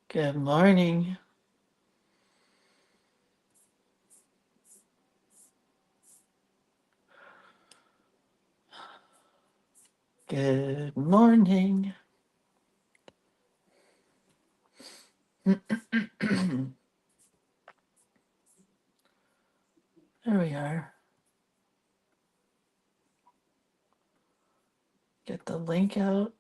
Good morning. Good morning. There we are. Get the link out.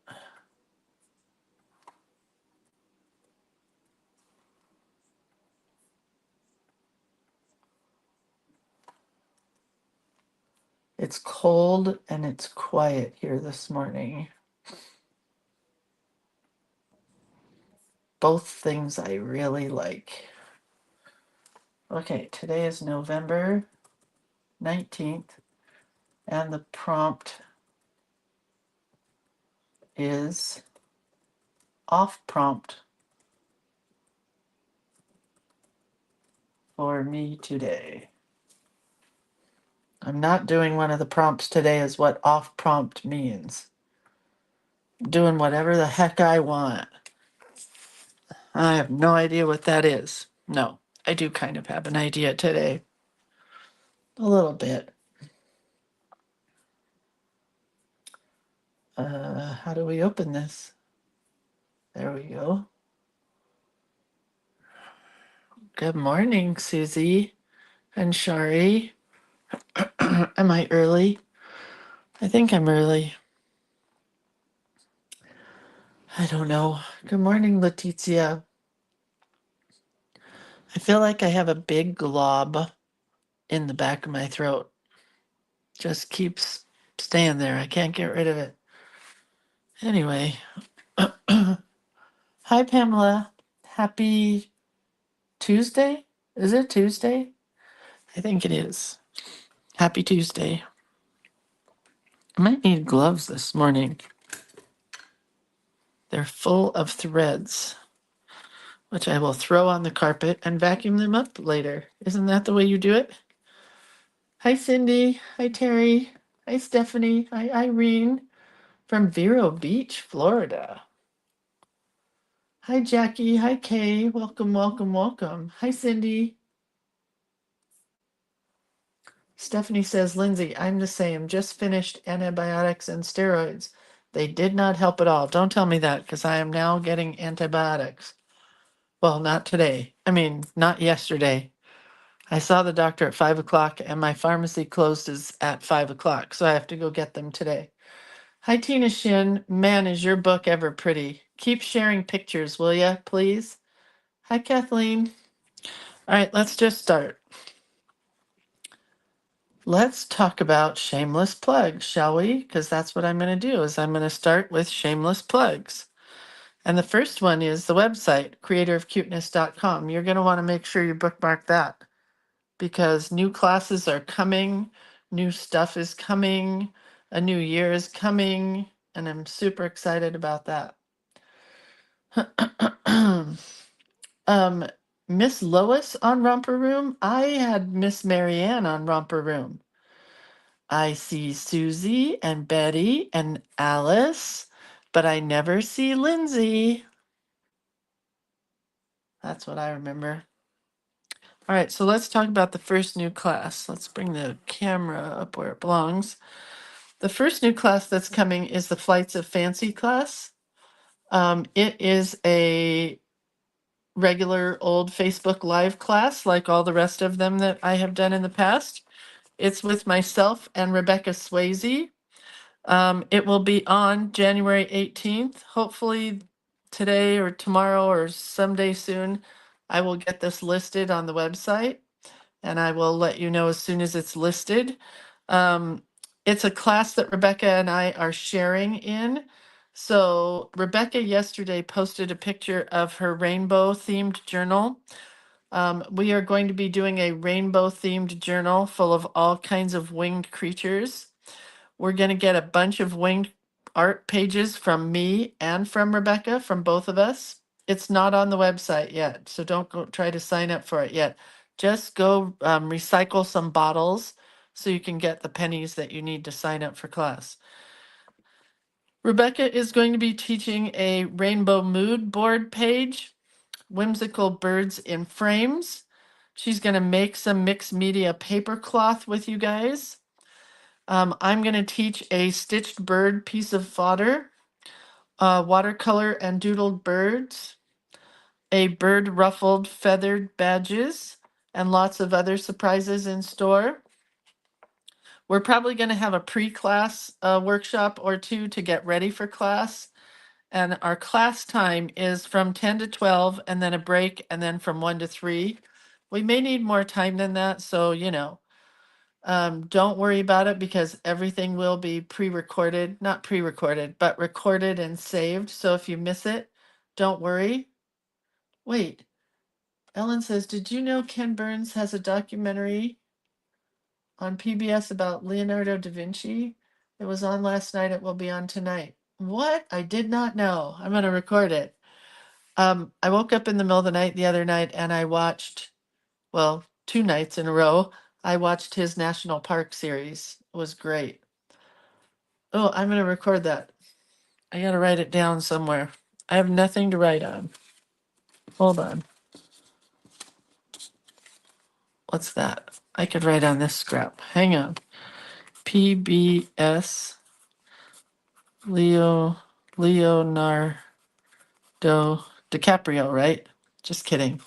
It's cold and it's quiet here this morning. Both things I really like. Okay, today is November 19th, and the prompt is off prompt for me today. I'm not doing one of the prompts today, is what off prompt means. Doing whatever the heck I want. I have no idea what that is. No, I do kind of have an idea today. A little bit. How do we open this? There we go. Good morning, Susie and Shari. Am I early? I think I'm early. I don't know. Good morning, Letizia. I feel like I have a big glob in the back of my throat. Just keeps staying there. I can't get rid of it. Anyway. Hi, Pamela. Happy Tuesday? Is it Tuesday? I think it is. Happy Tuesday. I might need gloves this morning. They're full of threads, which I will throw on the carpet and vacuum them up later. Isn't that the way you do it? Hi, Cindy. Hi, Terry. Hi, Stephanie. Hi, Irene from Vero Beach, Florida. Hi, Jackie. Hi, Kay. Welcome, welcome, welcome. Hi, Cindy. Stephanie says, Lindsay, I'm the same. Just finished antibiotics and steroids. They did not help at all. Don't tell me that because I am now getting antibiotics. Well, not today. I mean, not yesterday. I saw the doctor at 5 o'clock and my pharmacy closes at 5 o'clock. So I have to go get them today. Hi, Tina Shin. Man, is your book ever pretty. Keep sharing pictures, will ya, please? Hi, Kathleen. All right, let's just start. Let's talk about shameless plugs, shall we? Because that's what I'm going to do is I'm going to start with shameless plugs. And the first one is the website, creatorofcuteness.com. You're going to want to make sure you bookmark that because new classes are coming, new stuff is coming, a new year is coming, and I'm super excited about that. Miss Lois on Romper Room. I had Miss Marianne on Romper Room. I see Susie and Betty and Alice, but I never see Lindsay. That's what I remember. All right, so let's talk about the first new class. Let's bring the camera up where it belongs. The first new class that's coming is the Flights of Fancy class. It is a regular old Facebook Live class like all the rest of them that I have done in the past. It's with myself and Rebecca Swayze. It will be on January 18th. Hopefully today or tomorrow or someday soon, I will get this listed on the website and I will let you know as soon as it's listed. It's a class that Rebecca and I are sharing in. So Rebecca yesterday posted a picture of her rainbow themed journal. We are going to be doing a rainbow themed journal full of all kinds of winged creatures. We're going to get a bunch of winged art pages from me and from Rebecca, from both of us. It's not on the website yet, so don't go try to sign up for it yet. Just go recycle some bottles so you can get the pennies that you need to sign up for class. Rebecca is going to be teaching a rainbow mood board page. whimsical birds in frames. She's going to make some mixed media paper cloth with you guys. I'm going to teach a stitched bird piece of fodder, watercolor and doodled birds, a bird ruffled feathered badges, and lots of other surprises in store. We're probably going to have a pre-class workshop or two to get ready for class. And our class time is from 10 to 12 and then a break and then from 1 to 3. We may need more time than that. So, don't worry about it because everything will be pre-recorded, not pre-recorded, but recorded and saved. So if you miss it, don't worry. Wait, Ellen says, did you know Ken Burns has a documentary on PBS about Leonardo da Vinci? It was on last night. It will be on tonight. What? I did not know. I'm going to record it. I woke up in the middle of the night the other night and I watched, well, 2 nights in a row. I watched his National Park series. It was great. Oh, I'm going to record that. I got to write it down somewhere. I have nothing to write on. Hold on. What's that? I could write on this scrap. Hang on. PBS Leonardo DiCaprio, right? Just kidding.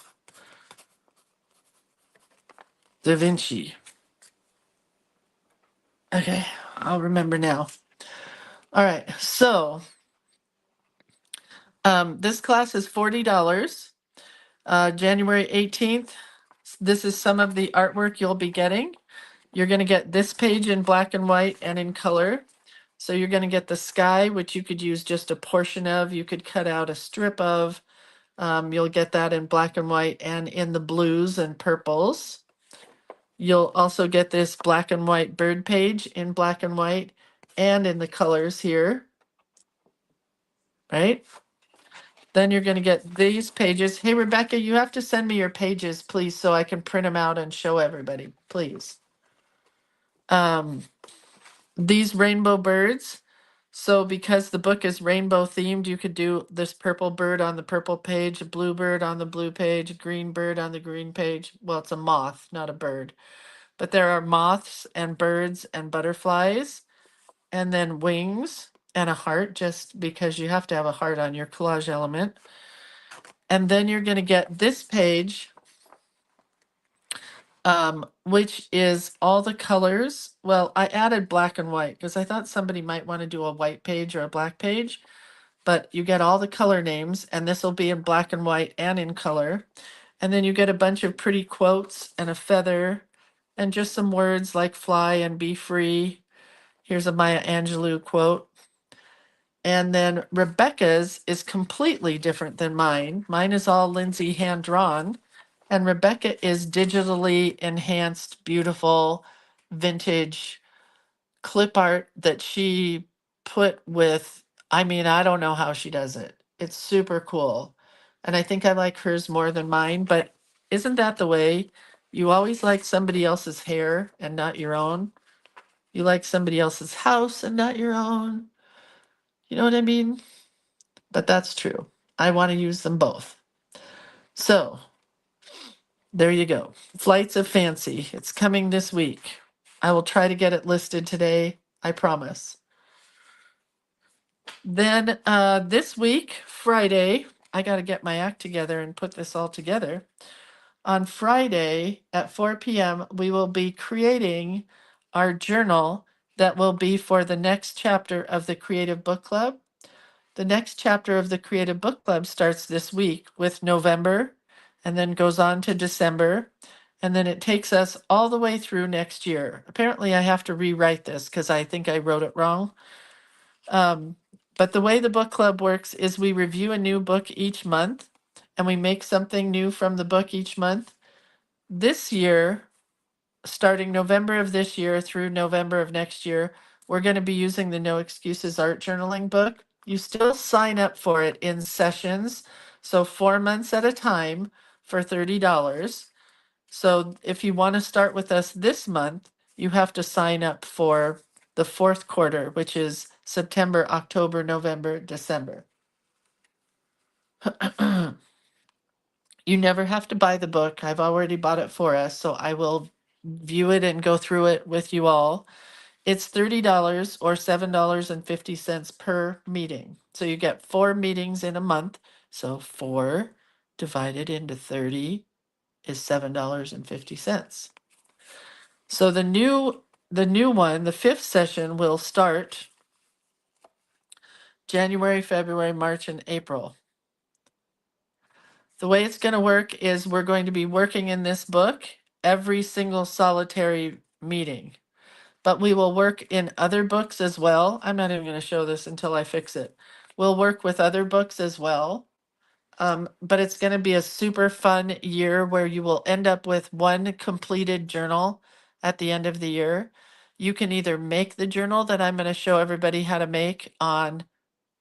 Da Vinci. Okay, I'll remember now. All right, so this class is $40. January 18th. This is some of the artwork you'll be getting. You're going to get this page in black and white and in color. So you're going to get the sky, which you could use just a portion of. You could cut out a strip of. You'll get that in black and white and in the blues and purples. You'll also get this black and white bird page in black and white and in the colors here, right? Then you're going to get these pages. Hey, Rebecca, you have to send me your pages, please, so I can print them out and show everybody, please. These rainbow birds. So because the book is rainbow themed, you could do this purple bird on the purple page, a blue bird on the blue page, a green bird on the green page. Well, it's a moth, not a bird. But there are moths and birds and butterflies, and then wings and a heart, just because you have to have a heart on your collage element. And then you're going to get this page, which is all the colors. Well, I added black and white because I thought somebody might want to do a white page or a black page, but you get all the color names, and this will be in black and white and in color. And then you get a bunch of pretty quotes and a feather and just some words like fly and be free. Here's a Maya Angelou quote. And then Rebecca's is completely different than mine. Mine is all Lindsay hand drawn, and Rebecca is digitally enhanced, beautiful, vintage clip art that she put with. I mean, I don't know how she does it. It's super cool. And I think I like hers more than mine, but isn't that the way? You always like somebody else's hair and not your own. You like somebody else's house and not your own. You know what I mean? But that's true. I want to use them both. So there you go. Flights of Fancy. It's coming this week. I will try to get it listed today. I promise. Then this week, Friday, I got to get my act together and put this all together. On Friday at 4 p.m., we will be creating our journal that will be for the next chapter of the Creative Book Club. The next chapter of the Creative Book Club starts this week with November and then goes on to December. And then it takes us all the way through next year. Apparently, I have to rewrite this because I think I wrote it wrong. But the way the book club works is we review a new book each month and we make something new from the book each month. This year, starting November of this year through November of next year, we're going to be using the No Excuses Art Journaling book. You still sign up for it in sessions, so 4 months at a time for $30. So if you want to start with us this month, you have to sign up for the fourth quarter, which is September, October, November, December. You never have to buy the book. I've already bought it for us, so I will view it and go through it with you all. It's $30 or $7.50 per meeting. So you get 4 meetings in a month. So 4 divided into 30 is $7.50. So the new one, the fifth session will start January, February, March, and April. The way it's going to work is we're going to be working in this book every single solitary meeting, but we will work in other books as well. I'm not even going to show this until I fix it. We'll work with other books as well. But it's going to be a super fun year where you will end up with one completed journal at the end of the year. You can either make the journal that I'm going to show everybody how to make on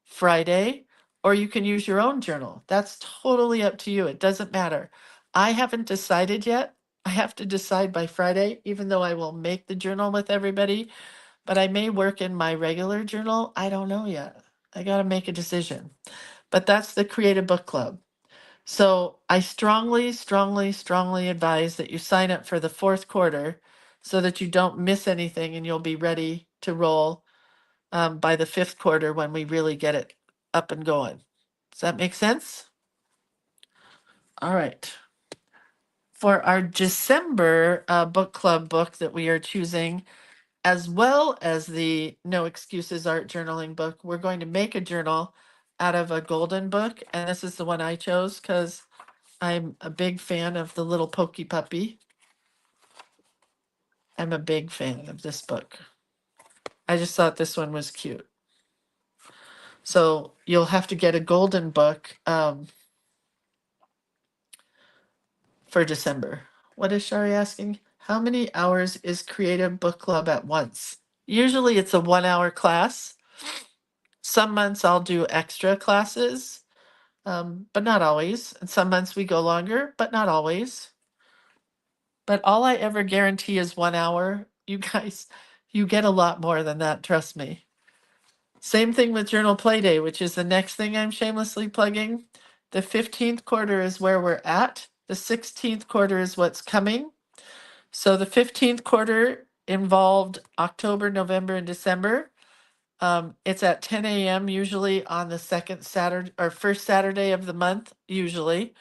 Friday, or you can use your own journal. That's totally up to you. It doesn't matter. I haven't decided yet. I have to decide by Friday, even though I will make the journal with everybody, but I may work in my regular journal. I don't know yet. I got to make a decision. But that's the Creative Book Club. So I strongly, strongly, strongly advise that you sign up for the fourth quarter so that you don't miss anything and you'll be ready to roll by the fifth quarter when we really get it up and going. Does that make sense? All right. For our December book club book that we are choosing, as well as the No Excuses Art Journaling book, we're going to make a journal out of a golden book. And this is the one I chose because I'm a big fan of the little pokey puppy. I'm a big fan of this book. I just thought this one was cute. So you'll have to get a golden book for December. What is Shari asking? How many hours is Creative Book Club at once? Usually it's a 1 hour class. Some months I'll do extra classes, but not always. And some months we go longer, but not always. But all I ever guarantee is 1 hour. You guys, you get a lot more than that, trust me. Same thing with Journal Playday, which is the next thing I'm shamelessly plugging. The 15th quarter is where we're at. The 16th quarter is what's coming. So the 15th quarter involved October, November, and December. It's at 10 a.m. usually on the second Saturday or first Saturday of the month, usually.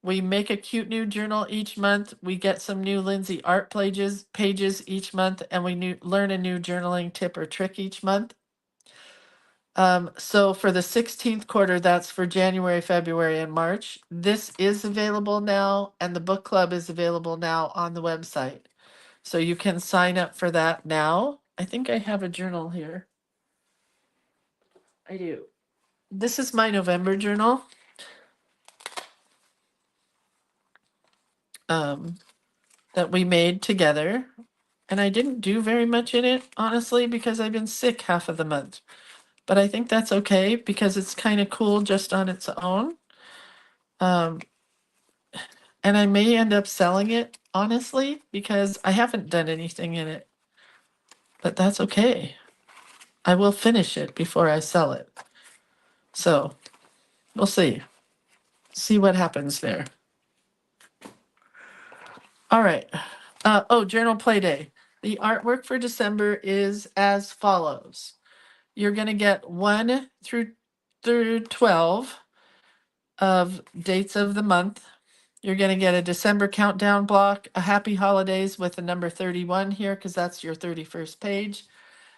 We make a cute new journal each month. We get some new Lindsay art pages each month, and we learn a new journaling tip or trick each month. So for the 16th quarter, that's for January, February, and March. This is available now, and the book club is available now on the website. So you can sign up for that now. I think I have a journal here. I do. This is my November journal. That we made together. And I didn't do very much in it, honestly, because I've been sick half of the month. But I think that's okay because it's kind of cool just on its own. And I may end up selling it, honestly, because I haven't done anything in it. But that's okay. I will finish it before I sell it. So we'll see. See what happens there. All right. Journal Play Day. The artwork for December is as follows. You're going to get 1 through 12 of dates of the month. You're going to get a December countdown block, a happy holidays with the number 31 here because that's your 31st page.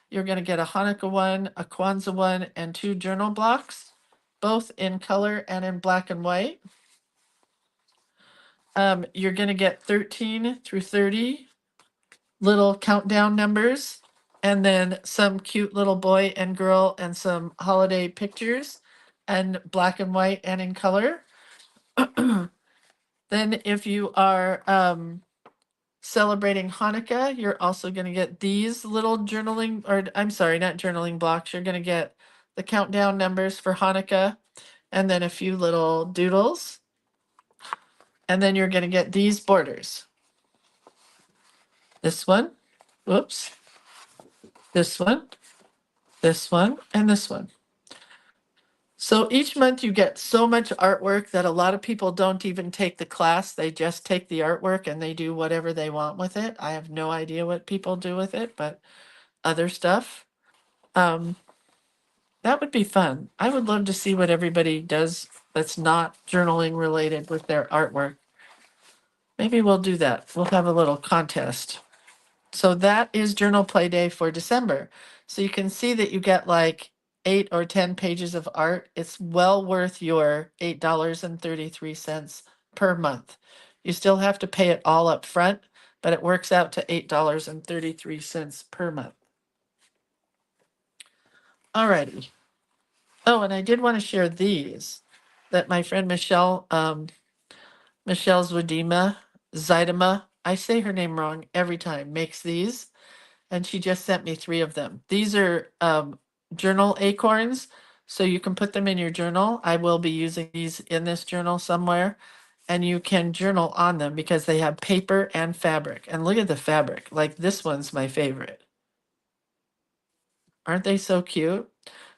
You're going to get a Hanukkah one, a Kwanzaa one, and 2 journal blocks, both in color and in black and white. You're going to get 13 through 30 little countdown numbers, and then some cute little boy and girl and some holiday pictures, and black and white and in color. Then if you are celebrating Hanukkah, you're also going to get these little journaling, or I'm sorry, not journaling blocks. You're going to get the countdown numbers for Hanukkah and then a few little doodles. And then you're going to get these borders. This one, whoops, this one, and this one. So each month you get so much artwork that a lot of people don't even take the class. They just take the artwork and they do whatever they want with it. I have no idea what people do with it, but other stuff. Um, that would be fun. I would love to see what everybody does that's not journaling related with their artwork. Maybe we'll do that. We'll have a little contest. So that is Journal Play Day for December. So you can see that you get like 8 or 10 pages of art. It's well worth your $8.33 per month. You still have to pay it all up front, but it works out to $8.33 per month. Alrighty. Oh, and I did want to share these that my friend Michelle Zidima, I say her name wrong every time, makes these. And she just sent me 3 of them. These are journal acorns, so you can put them in your journal. I will be using these in this journal somewhere, and you can journal on them because they have paper and fabric. And look at the fabric. Like this one's my favorite. Aren't they so cute?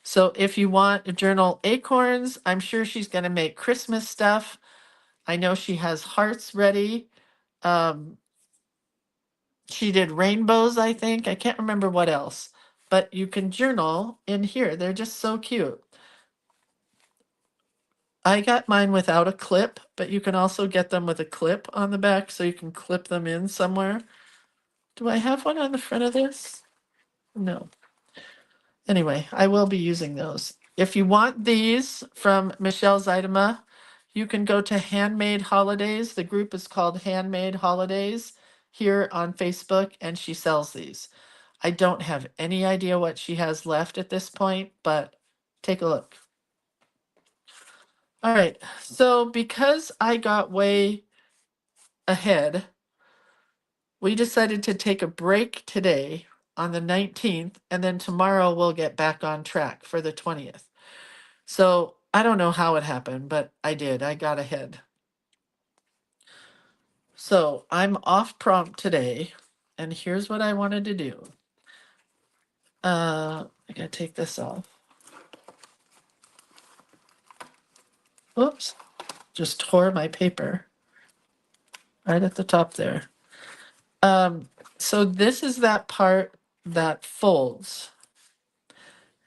So if you want a journal acorns, I'm sure she's going to make Christmas stuff. I know she has hearts ready. Um, she did rainbows, I think. I can't remember what else. But you can journal in here. They're just so cute. I got mine without a clip, but you can also get them with a clip on the back so you can clip them in somewhere. Do I have one on the front of this? No. Anyway, I will be using those. If you want these from Michelle Zidima, you can go to Handmade Holidays. The group is called Handmade Holidays here on Facebook, and she sells these. I don't have any idea what she has left at this point, but take a look. All right, so because I got way ahead, we decided to take a break today on the 19th, and then tomorrow we'll get back on track for the 20th. So I don't know how it happened, but I did. I got ahead. So I'm off prompt today, and here's what I wanted to do. I gotta take this off. Oops, just tore my paper right at the top there. So this is that part that folds.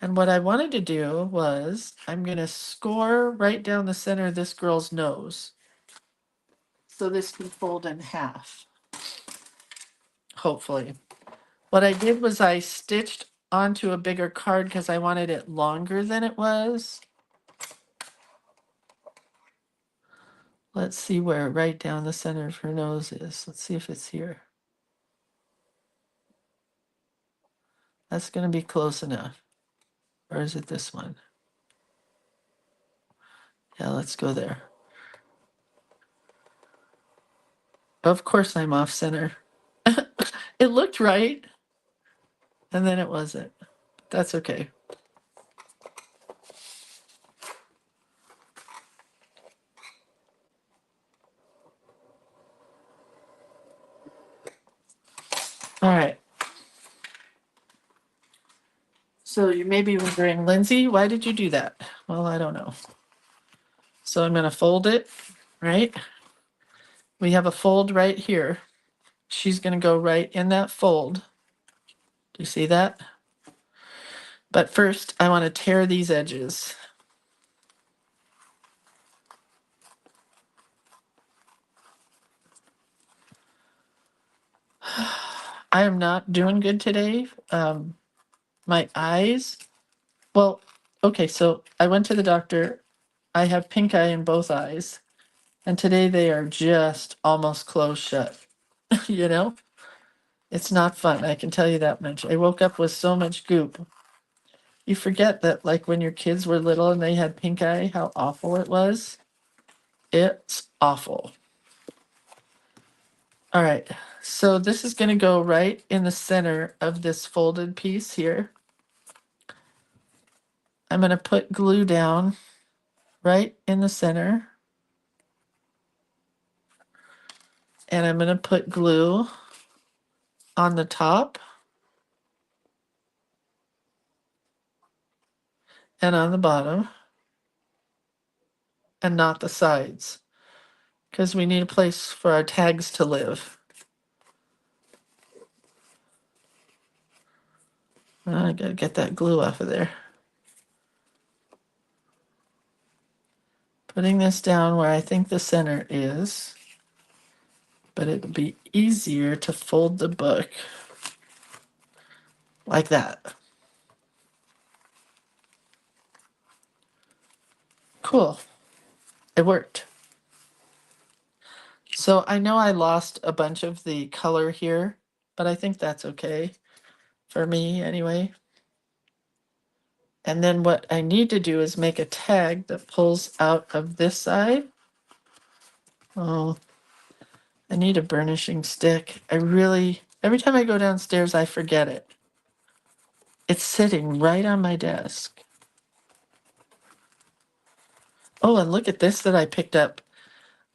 And what I wanted to do was I'm going to score right down the center of this girl's nose. So this can fold in half, hopefully. What I did was I stitched onto a bigger card because I wanted it longer than it was. Let's see where right down the center of her nose is. Let's see if it's here. That's going to be close enough. Or is it this one? Yeah, let's go there. Of course I'm off center. It looked right, and then it wasn't. That's okay. All right. So you may be wondering, Lindsay, why did you do that? Well, I don't know. So I'm going to fold it, right? We have a fold right here. She's going to go right in that fold. Do you see that? But first, I want to tear these edges. I am not doing good today. My eyes. Well, okay, so I went to the doctor. I have pink eye in both eyes. And today they are just almost closed shut. You know? It's not fun, I can tell you that much. I woke up with so much goop. You forget that, like, when your kids were little and they had pink eye, how awful it was. It's awful. All right, so this is going to go right in the center of this folded piece here. I'm going to put glue down right in the center. And I'm going to put glue on the top and on the bottom. and not the sides, because we need a place for our tags to live. I gotta get that glue off of there. Putting this down where I think the center is, but it would be easier to fold the book like that. Cool. It worked. So I know I lost a bunch of the color here, but I think that's okay for me anyway. And then what I need to do is make a tag that pulls out of this side. Oh, I need a burnishing stick. Every time I go downstairs, I forget it. It's sitting right on my desk. Oh, and look at this that I picked up.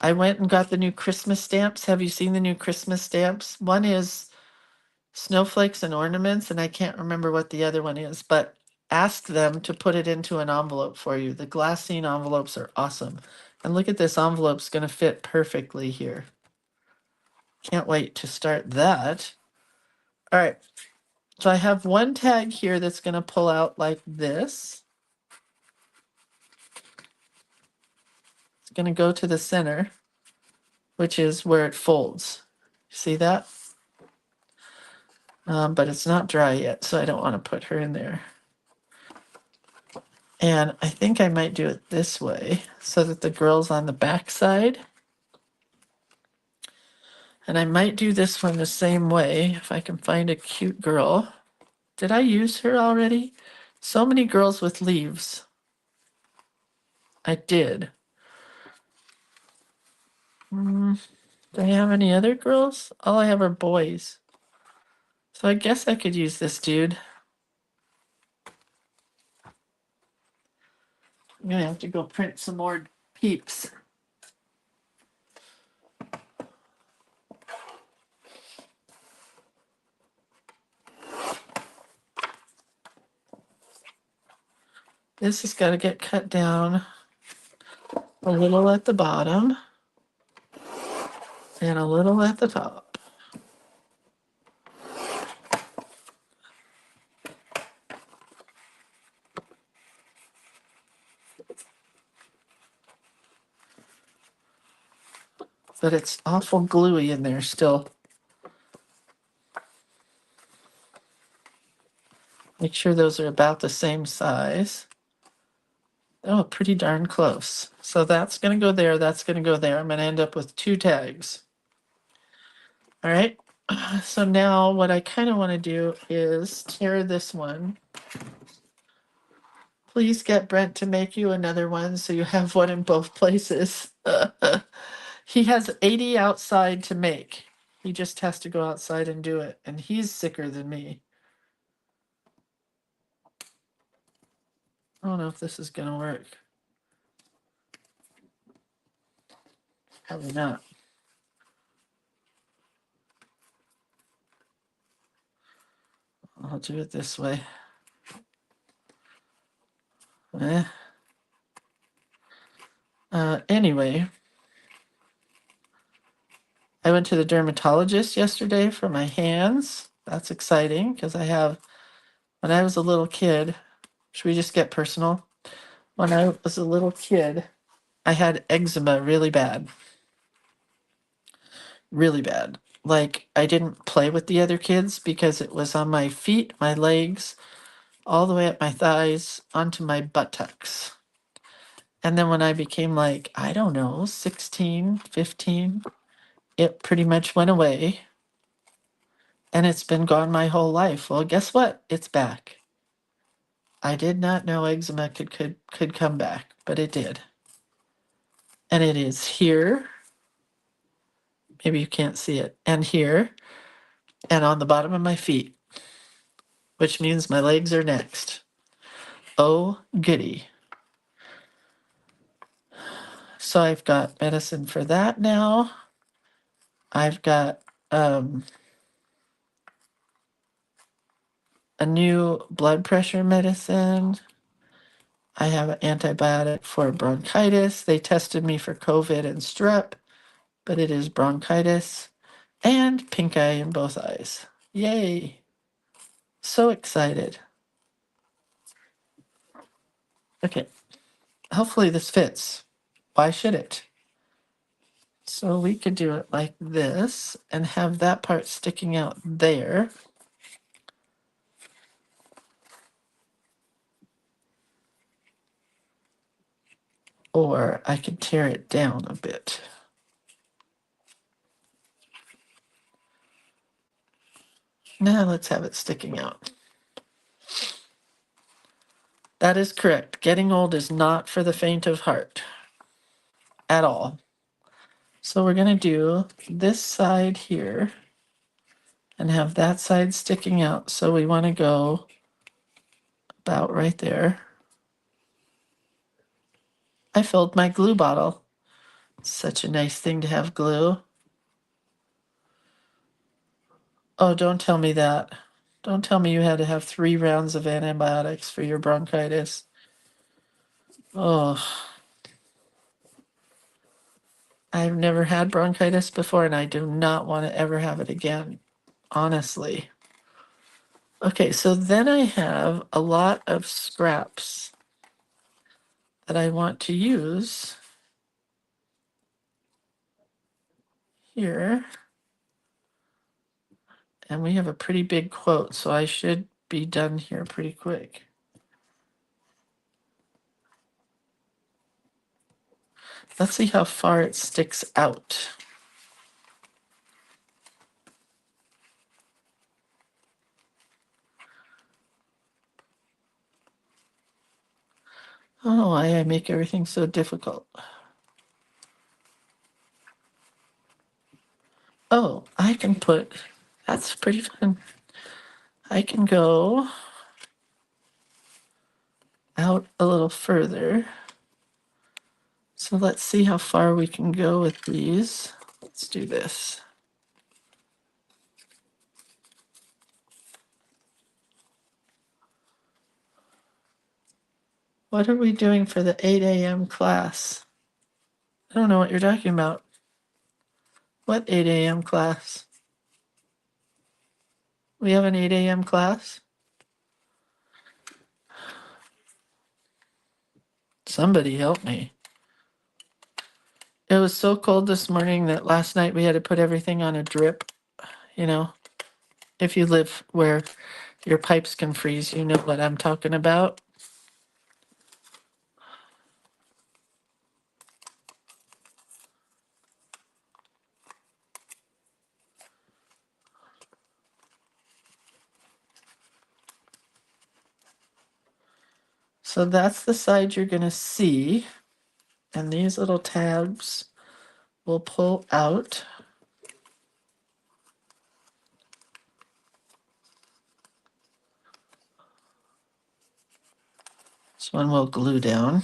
I went and got the new Christmas stamps. Have you seen the new Christmas stamps? One is snowflakes and ornaments, and I can't remember what the other one is, but ask them to put it into an envelope for you. The glassine envelopes are awesome. And look at this envelope's going to fit perfectly here. Can't wait to start that. All right. So I have one tag here that's going to pull out like this. It's going to go to the center, which is where it folds. See that? But it's not dry yet, so I don't want to put her in there. And I think I might do it this way so that the girl's on the back side. And I might do this one the same way if I can find a cute girl. Did I use her already? So many girls with leaves. I did. Do I have any other girls? All I have are boys. So I guess I could use this dude. I'm gonna have to go print some more peeps. This has got to get cut down a little at the bottom and a little at the top. But it's awful gluey in there still. Make sure those are about the same size. Oh, pretty darn close. So that's going to go there. That's going to go there. I'm going to end up with 2 tags. All right. So now what I kind of want to do is tear this one. Please get Brent to make you another one so you have one in both places. He has 80 outside to make. He just has to go outside and do it. And he's sicker than me. I don't know if this is going to work. Probably not. I'll do it this way. Anyway, I went to the dermatologist yesterday for my hands. That's exciting because when I was a little kid, should we just get personal? When I was a little kid, I had eczema really bad. Really bad. Like, I didn't play with the other kids because it was on my feet, my legs, all the way up my thighs, onto my buttocks. And then when I became like, I don't know, 16, 15, it pretty much went away. And it's been gone my whole life. Well, guess what? It's back. I did not know eczema could come back, but it did. And it is here. Maybe you can't see it. And here. And on the bottom of my feet, which means my legs are next. Oh, goody. So I've got medicine for that now. I've got a new blood pressure medicine. I have an antibiotic for bronchitis. They tested me for COVID and strep, but it is bronchitis and pink eye in both eyes. Yay. So excited. Okay. Hopefully this fits. Why should it? So we could do it like this and have that part sticking out there. Or I could tear it down a bit. Now let's have it sticking out. That is correct. Getting old is not for the faint of heart at all. So we're going to do this side here and have that side sticking out. So we want to go about right there. I filled my glue bottle. Such a nice thing to have glue. Oh, don't tell me that. Don't tell me you had to have 3 rounds of antibiotics for your bronchitis. Oh, I've never had bronchitis before and I do not want to ever have it again, honestly. Okay, so then I have a lot of scraps that I want to use here. And we have a pretty big quote, so I should be done here pretty quick. Let's see how far it sticks out. Oh, why I make everything so difficult. Oh, I can put, that's pretty fun. I can go out a little further. So let's see how far we can go with these. Let's do this. What are we doing for the 8 a.m. class? I don't know what you're talking about. What 8 a.m. class? We have an 8 a.m. class? Somebody help me. It was so cold this morning that last night we had to put everything on a drip. You know, if you live where your pipes can freeze, you know what I'm talking about. So that's the side you're going to see. And these little tabs will pull out. This one will glue down.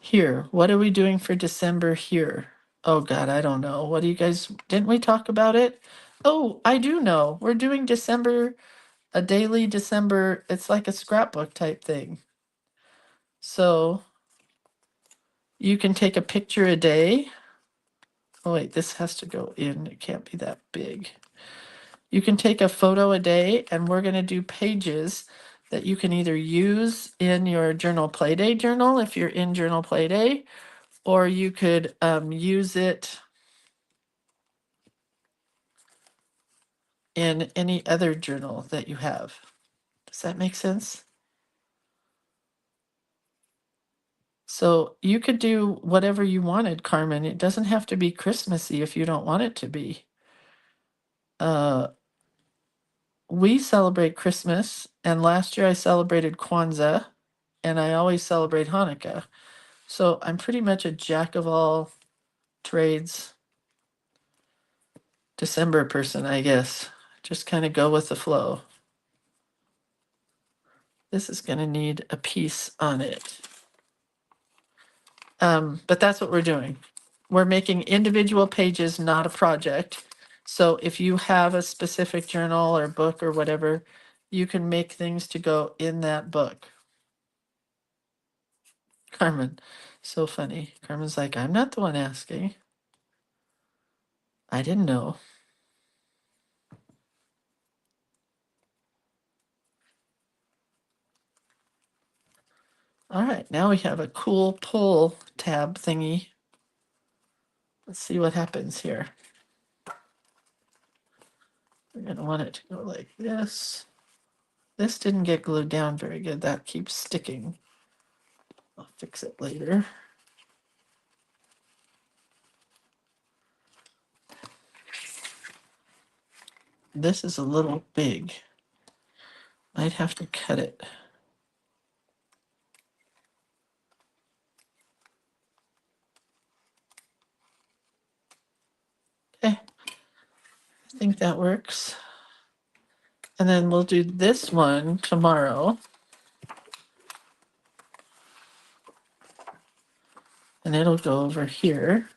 Here, what are we doing for December here? Oh God, I don't know. What do you guys, didn't we talk about it? Oh, I do know. We're doing December, a daily December, it's like a scrapbook type thing. So you can take a picture a day. Oh wait, this has to go in. It can't be that big. You can take a photo a day, and we're going to do pages that you can either use in your Journal Playday journal if you're in Journal Playday, or you could use it in any other journal that you have. Does that make sense? So you could do whatever you wanted, Carmen. It doesn't have to be Christmassy if you don't want it to be. We celebrate Christmas, and last year I celebrated Kwanzaa, and I always celebrate Hanukkah. So I'm pretty much a jack of all trades December person, I guess. Just kind of go with the flow. This is going to need a piece on it. But that's what we're doing. We're making individual pages, not a project. So if you have a specific journal or book or whatever, you can make things to go in that book. Carmen. So funny. Carmen's like, I'm not the one asking. I didn't know. All right, now we have a cool pull tab thingy. Let's see what happens here. We're going to want it to go like this. This didn't get glued down very good. That keeps sticking. I'll fix it later. This is a little big. I'd have to cut it. Okay, I think that works. And then we'll do this one tomorrow. And it'll go over here.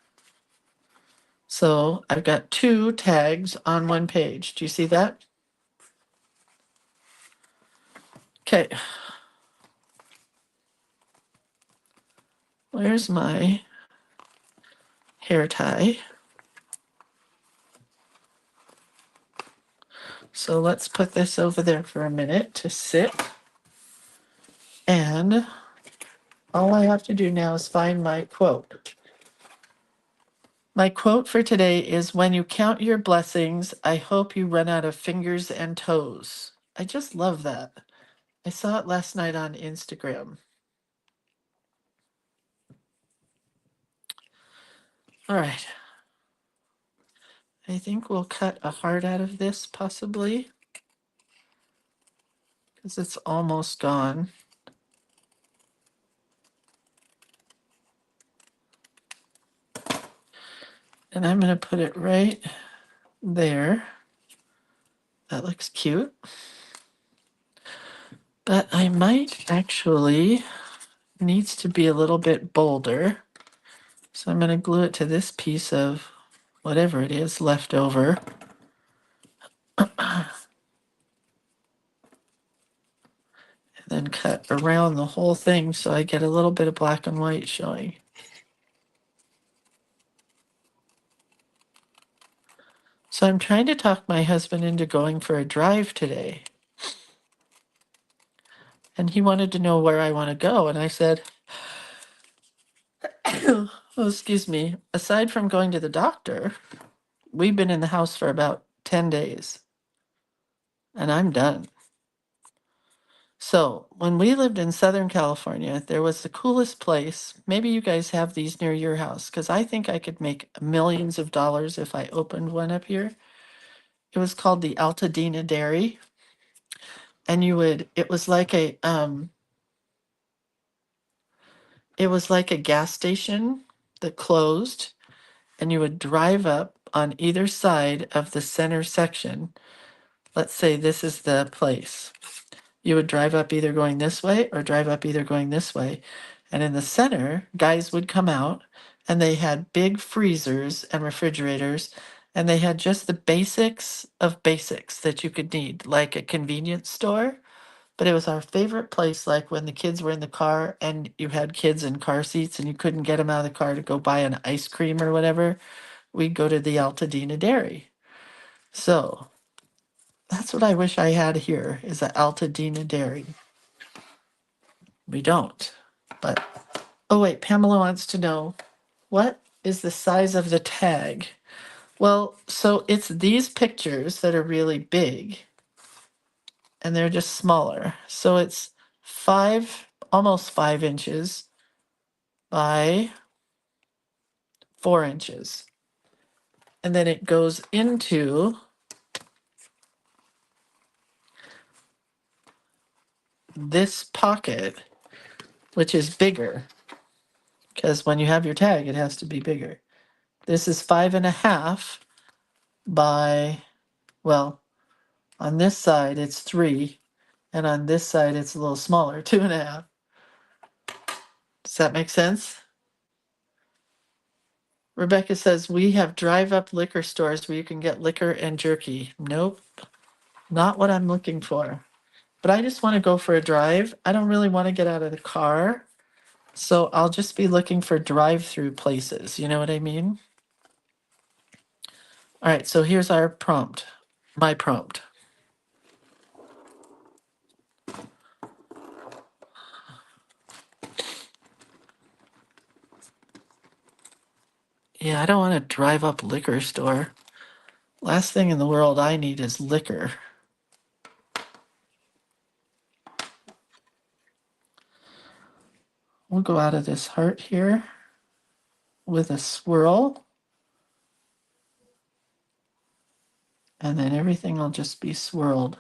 So I've got 2 tags on 1 page. Do you see that? Okay. Where's my hair tie? So let's put this over there for a minute to sit. And all I have to do now is find my quote. My quote for today is, when you count your blessings, I hope you run out of fingers and toes. I just love that. I saw it last night on Instagram. All right. I think we'll cut a heart out of this possibly, because it's almost gone. And I'm going to put it right there. That looks cute. But I might actually, needs to be a little bit bolder. So I'm going to glue it to this piece of whatever it is left over. And then cut around the whole thing so I get a little bit of black and white showing. So I'm trying to talk my husband into going for a drive today. And he wanted to know where I want to go. And I said, oh, excuse me, aside from going to the doctor, we've been in the house for about 10 days. And I'm done. So when we lived in Southern California, there was the coolest place. Maybe you guys have these near your house, because I think I could make millions of dollars if I opened one up here. It was called the Altadena Dairy. And it was like a gas station that closed, and you would drive up on either side of the center section. Let's say this is the place. You would drive up either going this way or drive up either going this way. And in the center, guys would come out and they had big freezers and refrigerators, and they had just the basics of basics that you could need, like a convenience store. But it was our favorite place, like when the kids were in the car and you had kids in car seats and you couldn't get them out of the car to go buy an ice cream or whatever, we'd go to the Altadena Dairy. So that's what I wish I had here, is an Altadena Dairy. We don't. But, oh wait, Pamela wants to know, what is the size of the tag? Well, so it's these pictures that are really big, and they're just smaller. So it's almost 5 inches by 4 inches. And then it goes into this pocket, which is bigger, because when you have your tag, it has to be bigger. This is 5.5 by, well, on this side it's 3, and on this side it's a little smaller, 2.5. Does that make sense? Rebecca says, we have drive-up liquor stores where you can get liquor and jerky. Nope, not what I'm looking for. But I just want to go for a drive. I don't really want to get out of the car. So I'll just be looking for drive-through places. You know what I mean? All right, so here's our prompt. My prompt. Yeah, I don't want to drive up liquor store. Last thing in the world I need is liquor. We'll go out of this heart here with a swirl. And then everything will just be swirled.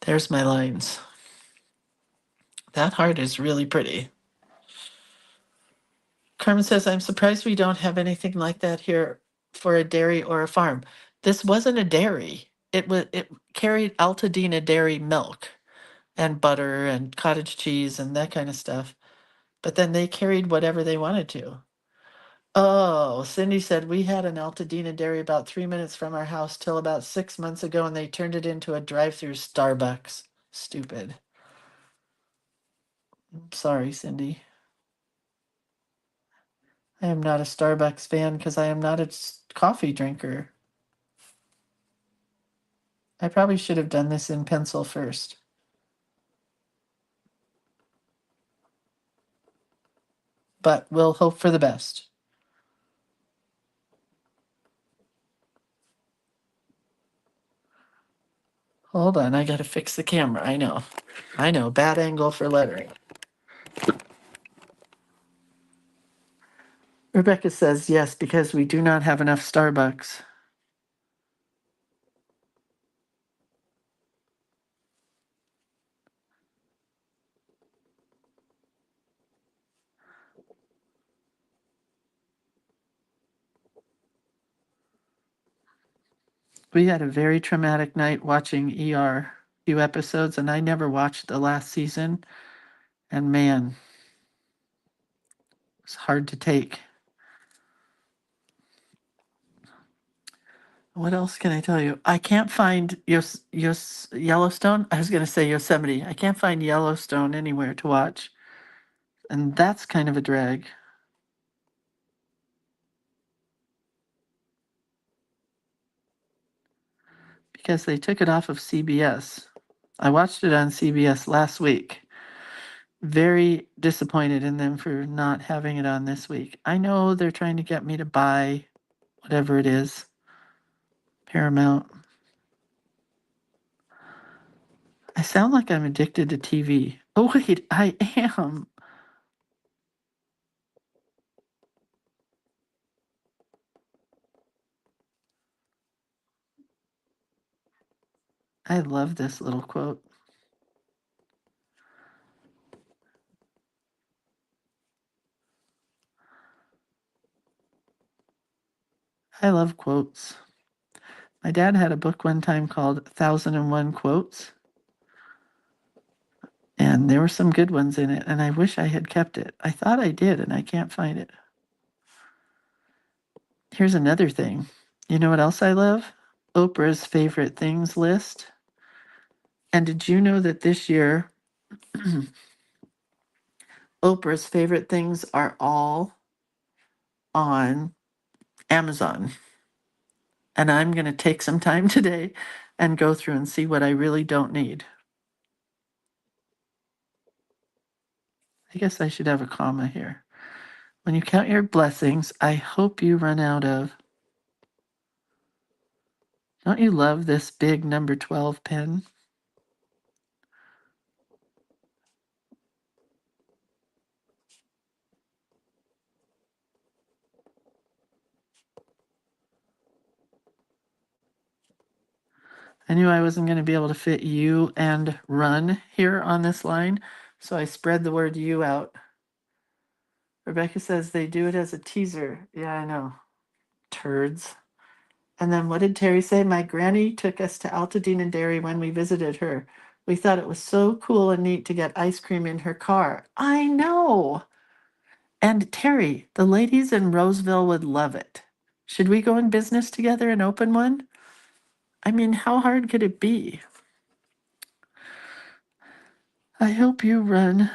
There's my lines. That heart is really pretty. Carmen says, I'm surprised we don't have anything like that here for a dairy or a farm. This wasn't a dairy. It carried Altadena dairy milk and butter and cottage cheese and that kind of stuff. But then they carried whatever they wanted to. Oh, Cindy said we had an Altadena dairy about 3 minutes from our house till about 6 months ago, and they turned it into a drive-through Starbucks. Stupid. I'm sorry, Cindy. I am not a Starbucks fan because I am not a coffee drinker. I probably should have done this in pencil first. But we'll hope for the best. Hold on, I gotta fix the camera. I know. Bad angle for lettering. Rebecca says yes, because we do not have enough Starbucks. We had a very traumatic night watching ER, few episodes, and I never watched the last season. And man, it's hard to take. What else can I tell you? I can't find Yellowstone. I was going to say Yosemite. I can't find Yellowstone anywhere to watch. And that's kind of a drag. Because they took it off of CBS. I watched it on CBS last week. Very disappointed in them for not having it on this week. I know they're trying to get me to buy whatever it is. Paramount. I sound like I'm addicted to TV. Oh, wait, I am. I love this little quote. I love quotes. My dad had a book one time called 1001 Quotes, and there were some good ones in it, and I wish I had kept it. I thought I did, and I can't find it. Here's another thing. You know what else I love? Oprah's favorite things list. And did you know that this year, Oprah's favorite things are all on Amazon? And I'm going to take some time today and go through and see what I really don't need. I guess I should have a comma here. When you count your blessings, I hope you run out of. Don't you love this big number 12 pen? I knew I wasn't going to be able to fit you and run here on this line, so I spread the word you out. Rebecca says they do it as a teaser. Yeah, I know. Turds. And then what did Terry say? My granny took us to Altadena Dairy when we visited her. We thought it was so cool and neat to get ice cream in her car. I know. And Terry, the ladies in Roseville would love it. Should we go in business together and open one? I mean, how hard could it be? I hope you run.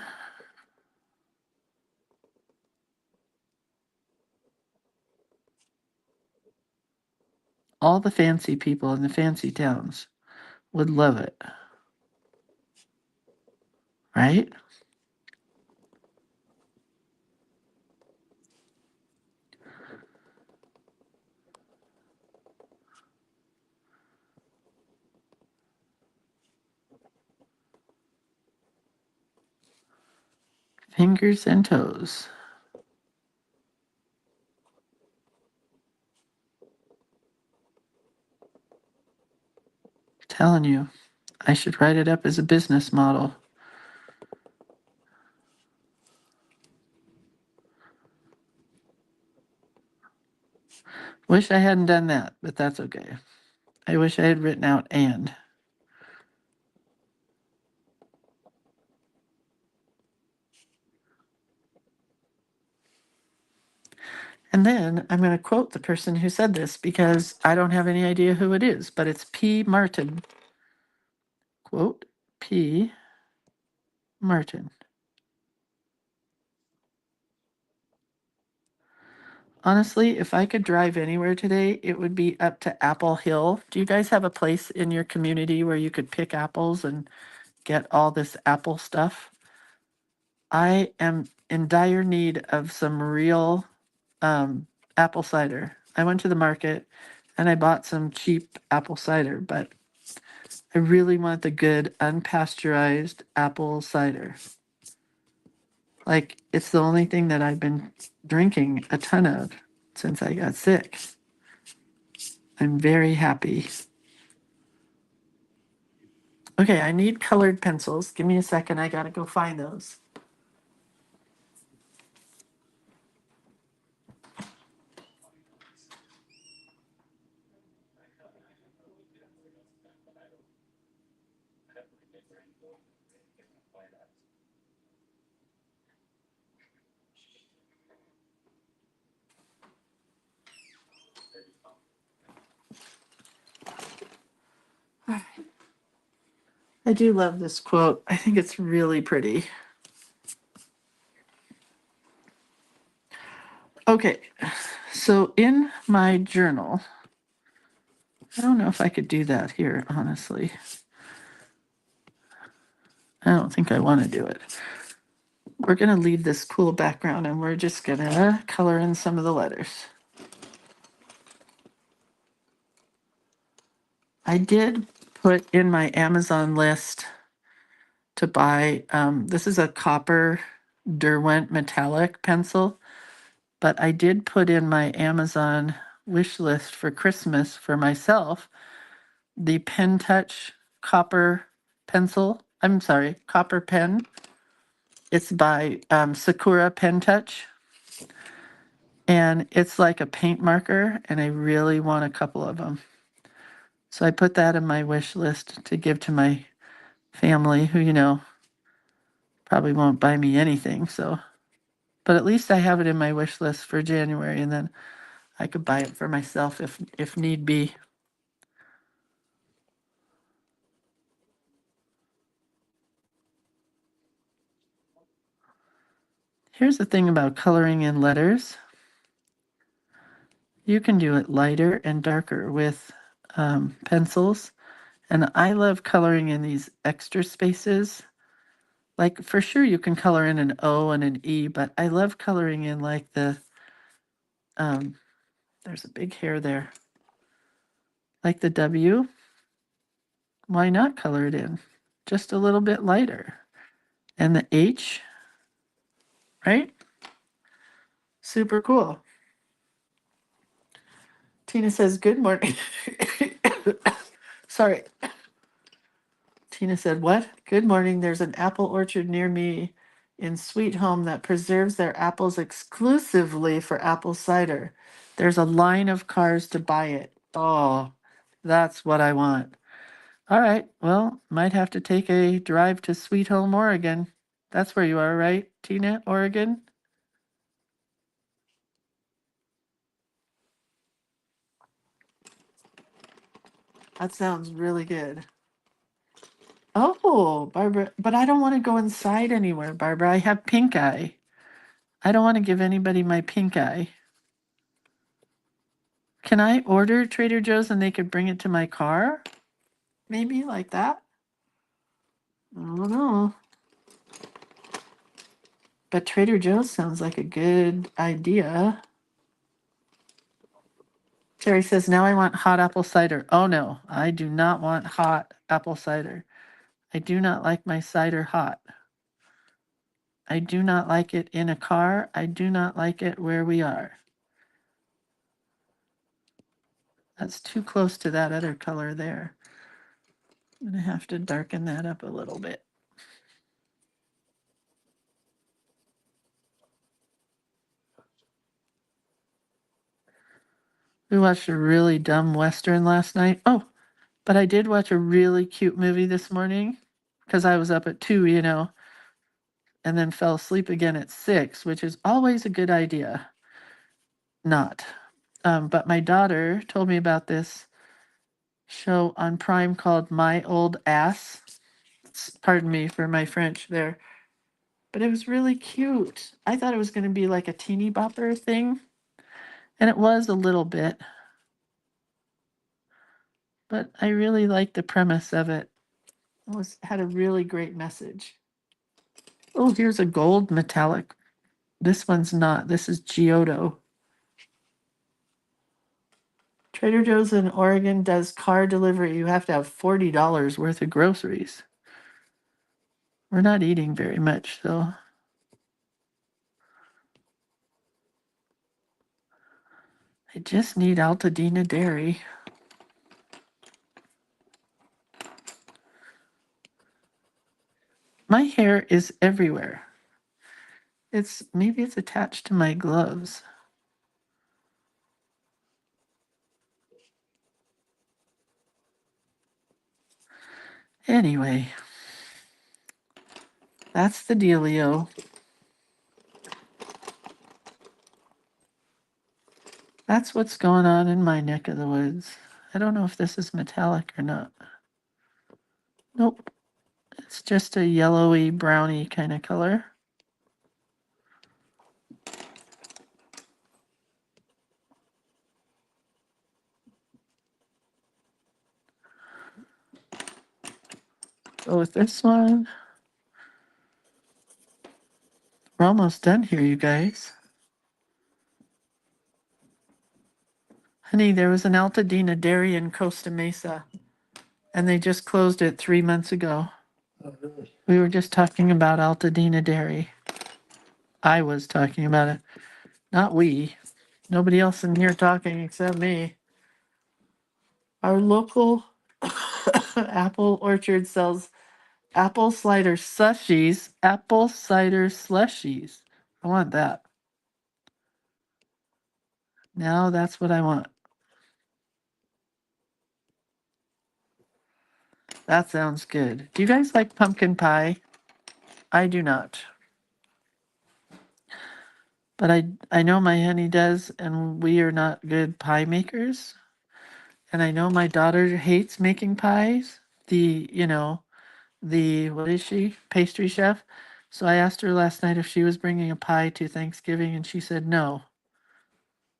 All the fancy people in the fancy towns would love it, right? Fingers and toes. Telling you, I should write it up as a business model. Wish I hadn't done that, but that's okay. I wish I had written out and. And then I'm going to quote the person who said this because I don't have any idea who it is, but it's P. Martin. Quote, P. Martin. Honestly, if I could drive anywhere today, it would be up to Apple Hill. Do you guys have a place in your community where you could pick apples and get all this apple stuff? I am in dire need of some real apple cider. I went to the market and I bought some cheap apple cider, but I really want the good unpasteurized apple cider. Like, it's the only thing that I've been drinking a ton of since I got sick. I'm very happy. Okay, I need colored pencils. Give me a second. I gotta go find those. I do love this quote. I think it's really pretty. Okay, so in my journal, I don't know if I could do that here, honestly. I don't think I want to do it. We're going to leave this cool background and we're just going to color in some of the letters. I did put in my Amazon list to buy, this is a copper Derwent metallic pencil, but I did put in my Amazon wish list for Christmas for myself the Pen Touch copper pencil. I'm sorry, copper pen. It's by Sakura Pen Touch. And it's like a paint marker, and I really want a couple of them. So I put that in my wish list to give to my family, who, probably won't buy me anything. So, but at least I have it in my wish list for January, and then I could buy it for myself if need be. Here's the thing about coloring in letters. You can do it lighter and darker with pencils. And I love coloring in these extra spaces. Like, for sure, you can color in an O and an E, but I love coloring in like there's a big hair there. Like the W. Why not color it in? Just a little bit lighter. And the H, right? Super cool. Tina says, good morning. Sorry. Tina said, what? Good morning. There's an apple orchard near me in Sweet Home that preserves their apples exclusively for apple cider. There's a line of cars to buy it. Oh, that's what I want. All right. Well, might have to take a drive to Sweet Home, Oregon. That's where you are, right, Tina, Oregon? That sounds really good. Oh, cool, Barbara. But I don't want to go inside anywhere, Barbara. I have pink eye. I don't want to give anybody my pink eye. Can I order Trader Joe's and they could bring it to my car? Maybe like that? I don't know. But Trader Joe's sounds like a good idea. Terry says, now I want hot apple cider. Oh no, I do not want hot apple cider. I do not like my cider hot. I do not like it in a car. I do not like it where we are. That's too close to that other color there. I'm going to have to darken that up a little bit. We watched a really dumb Western last night. Oh, but I did watch a really cute movie this morning because I was up at 2, and then fell asleep again at 6, which is always a good idea. Not. But my daughter told me about this show on Prime called My Old Ass. Pardon me for my French there. But it was really cute. I thought it was going to be like a teeny bopper thing, and it was a little bit. But I really liked the premise of it. It had a really great message. Oh, here's a gold metallic. This one's not. This is Giotto. Trader Joe's in Oregon does car delivery. You have to have $40 worth of groceries. We're not eating very much, though. I just need Altadena dairy. My hair is everywhere. Maybe it's attached to my gloves. Anyway, that's the dealio. That's what's going on in my neck of the woods. I don't know if this is metallic or not. Nope. It's just a yellowy, browny kind of color. Go with this one. We're almost done here, you guys. Honey, there was an Altadena dairy in Costa Mesa, and they just closed it 3 months ago. We were just talking about Altadena dairy. I was talking about it. Not we. Nobody else in here talking except me. Our local apple orchard sells apple cider slushies. Apple cider slushies. I want that. Now that's what I want. That sounds good. Do you guys like pumpkin pie? I do not. But I know my honey does, and we are not good pie makers. And I know my daughter hates making pies. What is she? Pastry chef. So I asked her last night if she was bringing a pie to Thanksgiving, and she said no.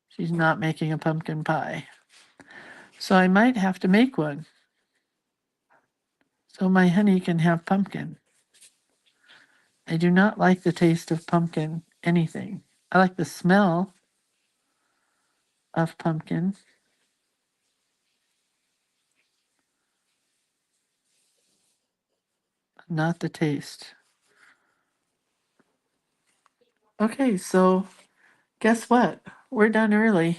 She's not making a pumpkin pie. So I might have to make one. So my honey can have pumpkin. I do not like the taste of pumpkin anything. I like the smell of pumpkin. Not the taste. Okay, so guess what? We're done early.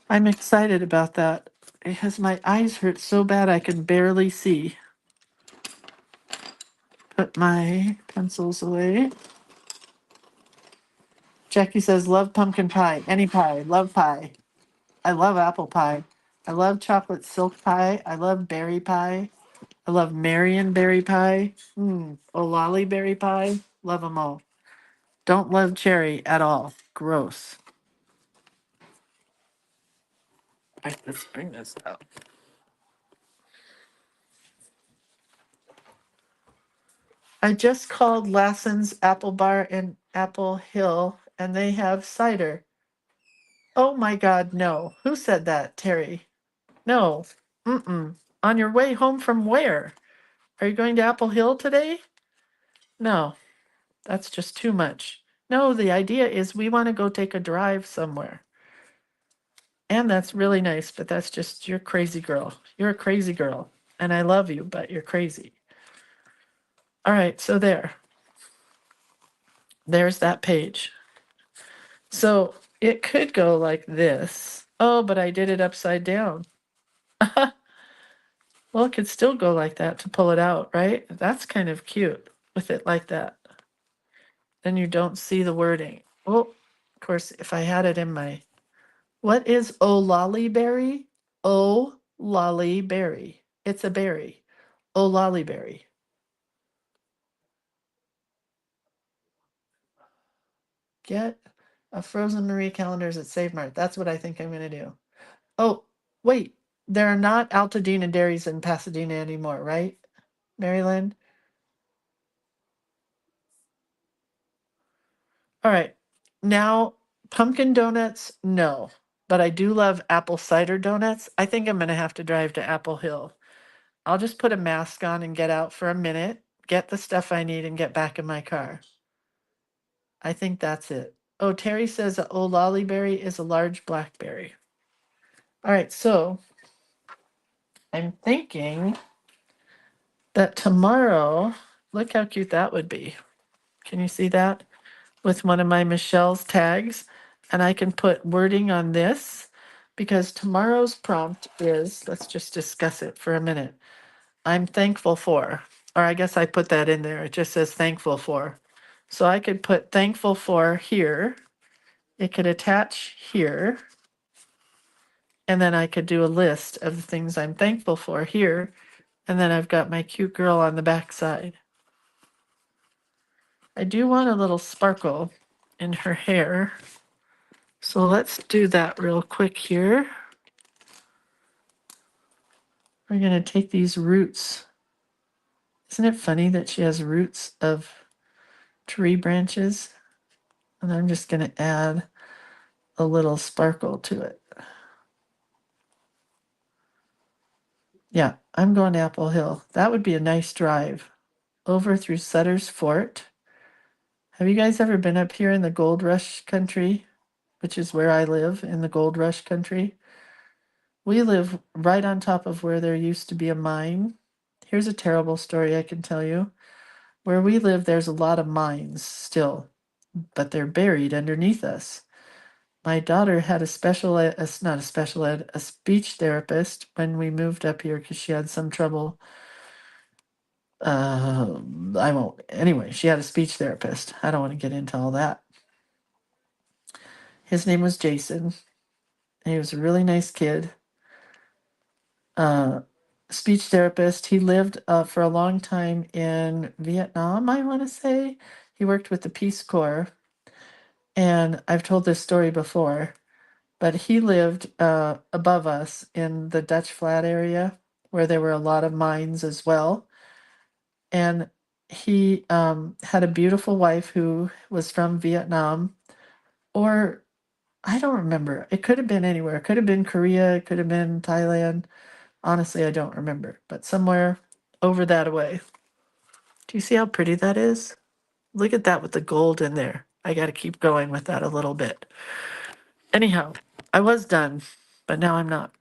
I'm excited about that because my eyes hurt so bad I can barely see. Put my pencils away. Jackie says, love pumpkin pie. Any pie. Love pie. I love apple pie. I love chocolate silk pie. I love berry pie. I love Marion berry pie. Olali berry pie. Love them all. Don't love cherry at all. Gross. Let's bring this out. I just called Lassen's Apple Bar in Apple Hill, and they have cider. Oh my God, no. Who said that, Terry? No. Mm-mm. On your way home from where? Are you going to Apple Hill today? No, that's just too much. No, the idea is we want to go take a drive somewhere. And that's really nice, but that's just, you're crazy girl. You're a crazy girl. And I love you, but you're crazy. All right, so there's that page. So it could go like this. Oh, but I did it upside down. Well, it could still go like that to pull it out, right? That's kind of cute with it like that. Then you don't see the wording. Well, of course, if I had it in my, what is O lolly berry? O lolly berry. It's a berry. O lolly berry. Get a frozen Marie calendars at Save Mart. That's what I think I'm going to do. Oh, wait. There are not Altadena dairies in Pasadena anymore, right, Maryland? All right. Now, pumpkin donuts, no. But I do love apple cider donuts. I think I'm going to have to drive to Apple Hill. I'll just put a mask on and get out for a minute, get the stuff I need, and get back in my car. I think that's it. Oh, Terry says a lollyberry is a large blackberry. All right, so I'm thinking that tomorrow, look how cute that would be. Can you see that? With one of my Michelle's tags. And I can put wording on this because tomorrow's prompt is, let's just discuss it for a minute. I'm thankful for, or I guess I put that in there. It just says thankful for. So I could put thankful for here. It could attach here. And then I could do a list of the things I'm thankful for here. And then I've got my cute girl on the back side. I do want a little sparkle in her hair. So let's do that real quick here. We're going to take these roots. Isn't it funny that she has roots of tree branches? And I'm just going to add a little sparkle to it. Yeah, I'm going to Apple Hill. That would be a nice drive over through Sutter's Fort. Have you guys ever been up here in the Gold Rush country, which is where I live in the Gold Rush country? We live right on top of where there used to be a mine. Here's a terrible story I can tell you. Where we live, there's a lot of mines still, but they're buried underneath us. My daughter had a special ed, not a special ed, a speech therapist when we moved up here because she had some trouble. I won't. Anyway, she had a speech therapist. I don't want to get into all that. His name was Jason. And he was a really nice kid. Speech therapist. He lived for a long time in Vietnam, I want to say. He worked with the Peace Corps. And I've told this story before, but he lived above us in the Dutch Flat area where there were a lot of mines as well. And he had a beautiful wife who was from Vietnam, or I don't remember. It could have been anywhere. It could have been Korea. It could have been Thailand. Honestly, I don't remember, but somewhere over that way. Do you see how pretty that is? Look at that with the gold in there. I got to keep going with that a little bit. Anyhow, I was done, but now I'm not.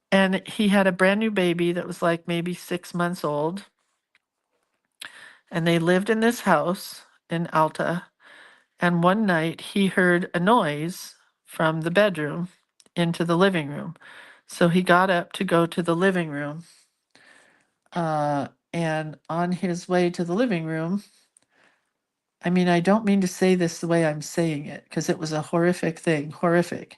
And he had a brand new baby that was like maybe 6 months old. And they lived in this house in Alta. And one night he heard a noise from the bedroom into the living room. So he got up to go to the living room. And on his way to the living room, I mean, I don't mean to say this the way I'm saying it because it was a horrific thing, horrific.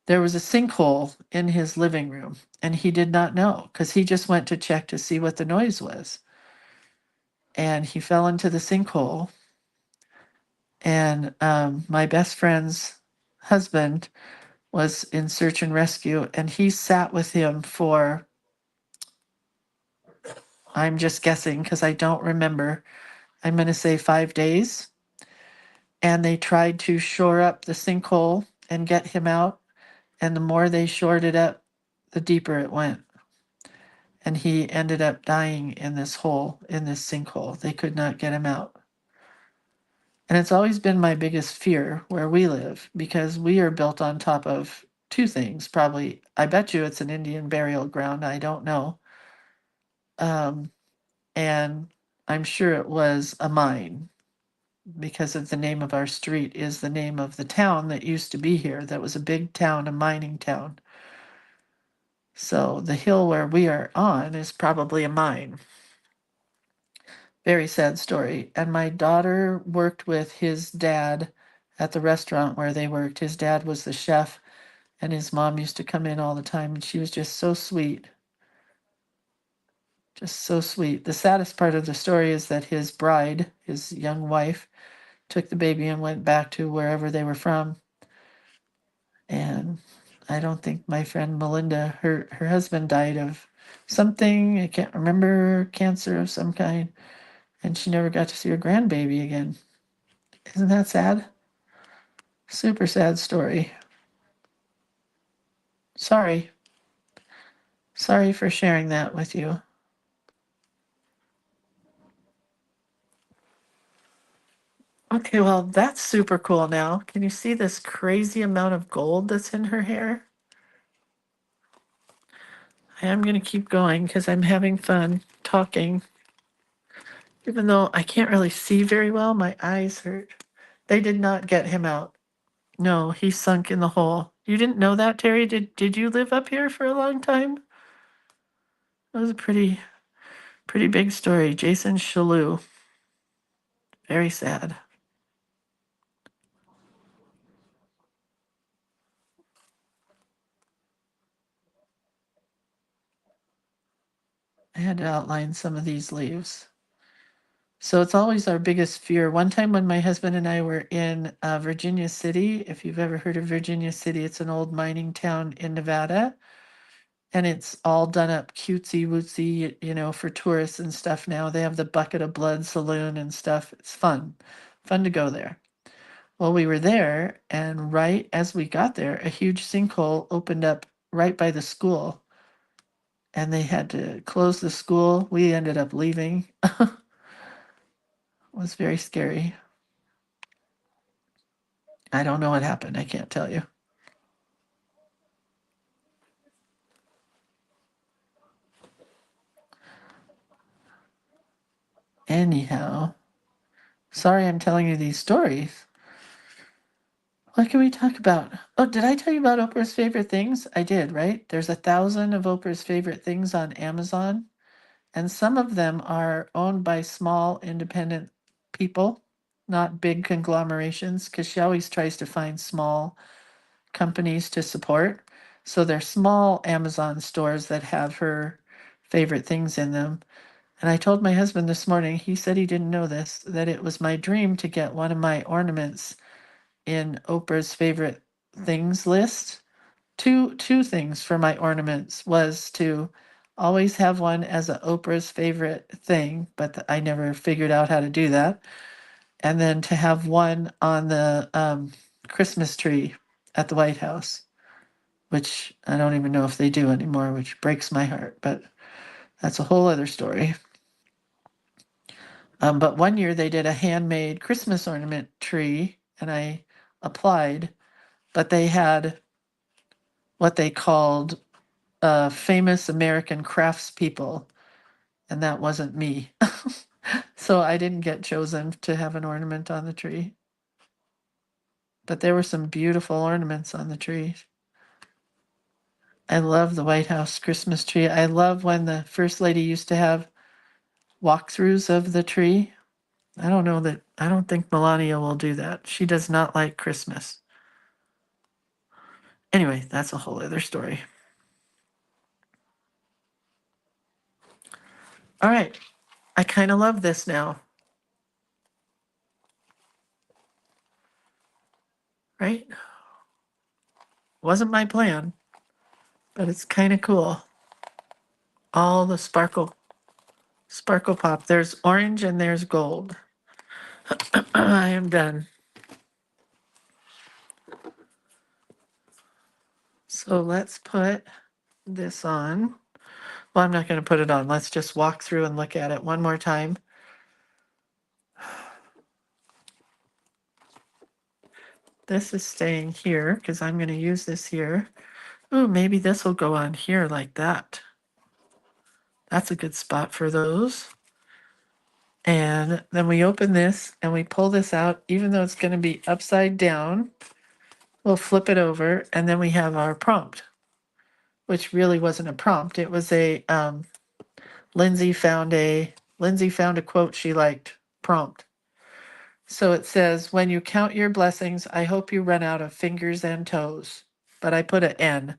There was a sinkhole in his living room and he did not know because he just went to check to see what the noise was. And he fell into the sinkhole. And my best friend's husband was in search and rescue, and he sat with him for, I'm just guessing because I don't remember. I'm going to say 5 days. And they tried to shore up the sinkhole and get him out. And the more they shored it up, the deeper it went. And he ended up dying in this hole, in this sinkhole. They could not get him out. And it's always been my biggest fear where we live because we are built on top of two things. Probably, I bet you it's an Indian burial ground. I don't know. Um, and I'm sure it was a mine because of the name of our street is the name of the town that used to be here. That was a big town, a mining town. So the hill where we are on is probably a mine. Very sad story. And my daughter worked with his dad at the restaurant where they worked. His dad was the chef, and his mom used to come in all the time, and she was just so sweet. Just so sweet. The saddest part of the story is that his bride, his young wife, took the baby and went back to wherever they were from. And I don't think my friend Melinda, her husband died of something, I can't remember, cancer of some kind, and she never got to see her grandbaby again. Isn't that sad? Super sad story. Sorry. Sorry for sharing that with you. Okay, well, that's super cool now. Can you see this crazy amount of gold that's in her hair? I am going to keep going because I'm having fun talking. Even though I can't really see very well, my eyes hurt. They did not get him out. No, he sunk in the hole. You didn't know that, Terry? Did you live up here for a long time? That was a pretty big story. Jason Shalou. Very sad. I had to outline some of these leaves. So it's always our biggest fear. One time when my husband and I were in Virginia City, if you've ever heard of Virginia City, it's an old mining town in Nevada. And it's all done up cutesy wootsy, for tourists and stuff now. They have the Bucket of Blood saloon and stuff. It's fun to go there. Well, we were there, and right as we got there, a huge sinkhole opened up right by the school, and they had to close the school. We ended up leaving. It was very scary. I don't know what happened. I can't tell you. Anyhow, sorry I'm telling you these stories. What can we talk about? Oh, did I tell you about Oprah's favorite things? I did, right? There's 1,000 of Oprah's favorite things on Amazon, and some of them are owned by small independent people, not big conglomerations, because she always tries to find small companies to support. So they're small Amazon stores that have her favorite things in them. And I told my husband this morning, he said he didn't know this, that it was my dream to get one of my ornaments in Oprah's favorite things list. Two things for my ornaments was to always have one as a Oprah's favorite thing, but I never figured out how to do that. And then to have one on the Christmas tree at the White House, which I don't even know if they do anymore, which breaks my heart, but that's a whole other story. But one year they did a handmade Christmas ornament tree, and I applied, but they had what they called famous American craftspeople, and that wasn't me. So I didn't get chosen to have an ornament on the tree. But there were some beautiful ornaments on the tree. I love the White House Christmas tree. I love when the First Lady used to have walkthroughs of the tree. I don't think Melania will do that. She does not like Christmas. Anyway, that's a whole other story. All right. I kind of love this now, right? Wasn't my plan, but it's kind of cool. All the sparkle Sparkle Pop. There's orange and there's gold. I am done. So let's put this on. Well, I'm not going to put it on. Let's just walk through and look at it one more time. This is staying here because I'm going to use this here. Ooh, maybe this will go on here like that. That's a good spot for those. And then we open this and we pull this out, even though it's going to be upside down. We'll flip it over and then we have our prompt, which really wasn't a prompt. It was a Lindsay found a quote she liked prompt. So it says, when you count your blessings, I hope you run out of fingers and toes. But I put an N.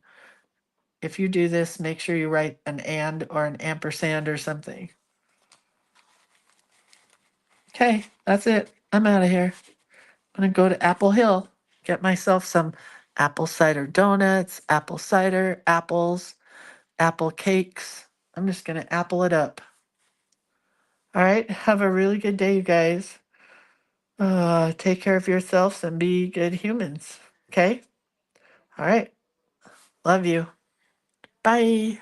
If you do this, make sure you write an and or an ampersand or something. Okay, that's it. I'm out of here. I'm going to go to Apple Hill, get myself some apple cider donuts, apple cider, apples, apple cakes. I'm just going to apple it up. All right, have a really good day, you guys. Take care of yourselves and be good humans. Okay? All right. Love you. Bye.